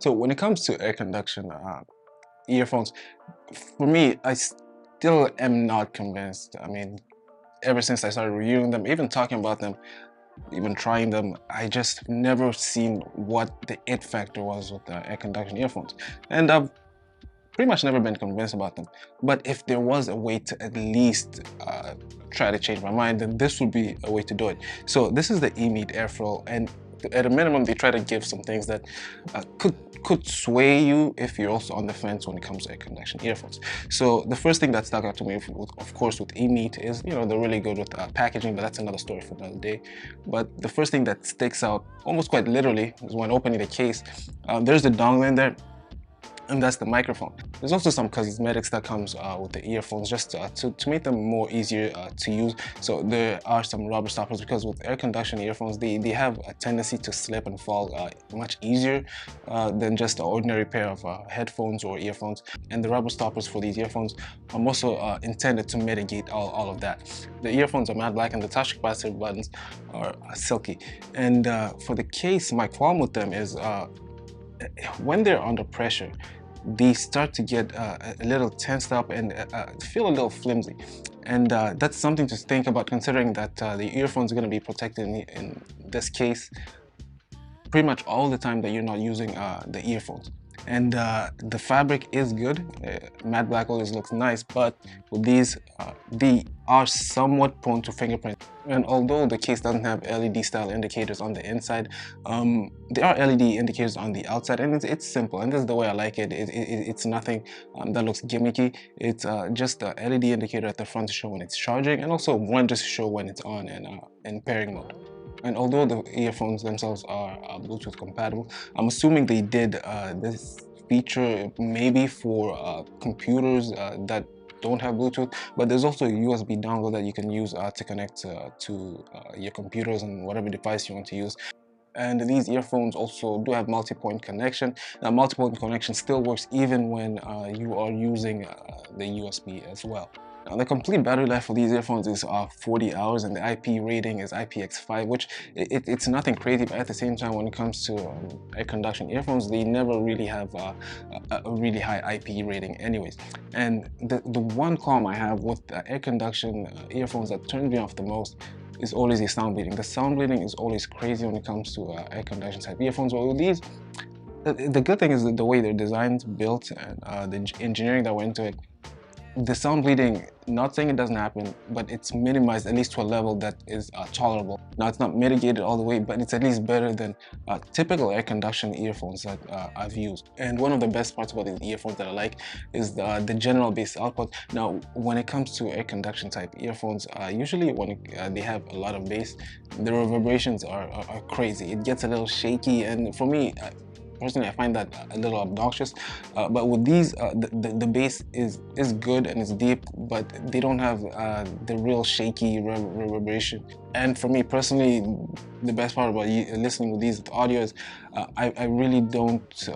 So when it comes to air conduction earphones, for me, I still am not convinced. I mean, ever since I started reviewing them, even talking about them, even trying them, I just never seen what the it factor was with the air conduction earphones, and I've pretty much never been convinced about them. But if there was a way to at least try to change my mind, then this would be a way to do it. So this is the EMEET AirFlow, and at a minimum they try to give some things that could sway you if you're also on the fence when it comes to air conduction earphones. So the first thing that stuck out to me, of course, with EMEET is, you know, they're really good with packaging, but that's another story for another day. But the first thing that sticks out almost quite literally is when opening the case, there's the dongle in there, and that's the microphone. There's also some cosmetics that comes with the earphones just to make them more easier to use. So there are some rubber stoppers, because with air conduction earphones, they have a tendency to slip and fall much easier than just an ordinary pair of headphones or earphones. And the rubber stoppers for these earphones are also intended to mitigate all of that. The earphones are matte black and the touch capacitive buttons are silky. And for the case, my qualm with them is when they're under pressure, they start to get a little tensed up and feel a little flimsy. And that's something to think about, considering that the earphones are going to be protected in this case pretty much all the time that you're not using the earphones. And the fabric is good. Matte black always looks nice, but with these, they are somewhat prone to fingerprint. And although the case doesn't have LED style indicators on the inside, there are LED indicators on the outside, and it's simple, and this is the way I like it. It's nothing that looks gimmicky. It's just a LED indicator at the front to show when it's charging, and also one just to show when it's on and in pairing mode. And although the earphones themselves are Bluetooth compatible, I'm assuming they did this feature maybe for computers that don't have Bluetooth, but there's also a USB dongle that you can use to connect to your computers and whatever device you want to use. And these earphones also do have multi-point connection. Now, multi-point connection still works even when you are using the USB as well. Now, the complete battery life for these earphones is 40 hours, and the IP rating is IPX5, which it's nothing crazy, but at the same time, when it comes to air conduction earphones, they never really have a really high IP rating anyways. And the one qualm I have with air conduction earphones that turns me off the most is always the sound bleeding. The sound bleeding is always crazy when it comes to air conduction type earphones. But with these, the good thing is that the way they're designed, built, and the engineering that went into it, the sound bleeding, not saying it doesn't happen, but it's minimized at least to a level that is tolerable. Now, it's not mitigated all the way, but it's at least better than typical air conduction earphones that I've used. And one of the best parts about these earphones that I like is the general bass output. Now, when it comes to air conduction type earphones, usually when they have a lot of bass, the reverberations are crazy. It gets a little shaky, and for me, personally, I find that a little obnoxious, but with these, the bass is good and it's deep, but they don't have the real shaky reverberation. And for me personally, the best part about listening with these audio is I really don't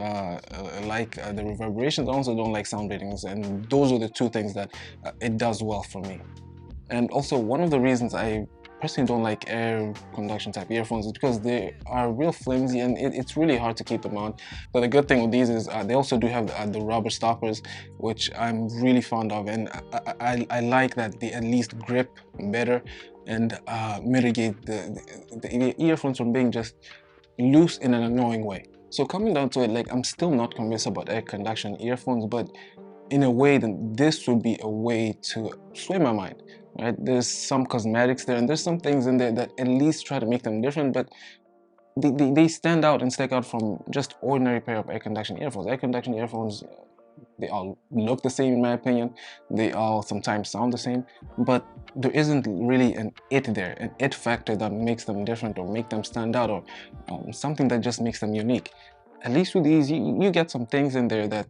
like the reverberations. I also don't like sound ratings, and those are the two things that it does well for me. And also, one of the reasons I personally don't like air conduction type earphones is because they are real flimsy, and it's really hard to keep them on. But the good thing with these is they also do have the rubber stoppers, which I'm really fond of, and I like that they at least grip better and mitigate the earphones from being just loose in an annoying way. So coming down to it, like, I'm still not convinced about air conduction earphones, but in a way, then this would be a way to sway my mind. Right? There's some cosmetics there, and there's some things in there that at least try to make them different, but they stand out and stick out from just ordinary pair of air conduction earphones. Air conduction earphones, they all look the same in my opinion. They all sometimes sound the same, but there isn't really an it factor that makes them different or make them stand out, or something that just makes them unique. At least with these, you get some things in there that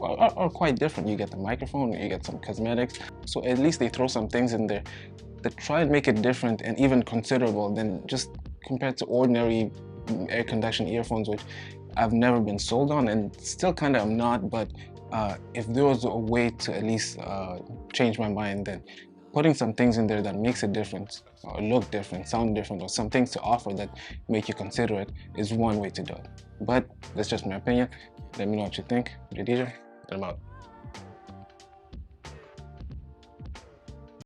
are quite different. You get the microphone, you get some cosmetics, so at least they throw some things in there that try and make it different and even considerable than just compared to ordinary air conduction earphones, which I've never been sold on, and still kind of am not. But if there was a way to at least change my mind, then putting some things in there that makes it different, or look different, sound different, or some things to offer that make you consider it, is one way to do it. but that's just my opinion. Let me know what you think. JEDIJA, and I'm out.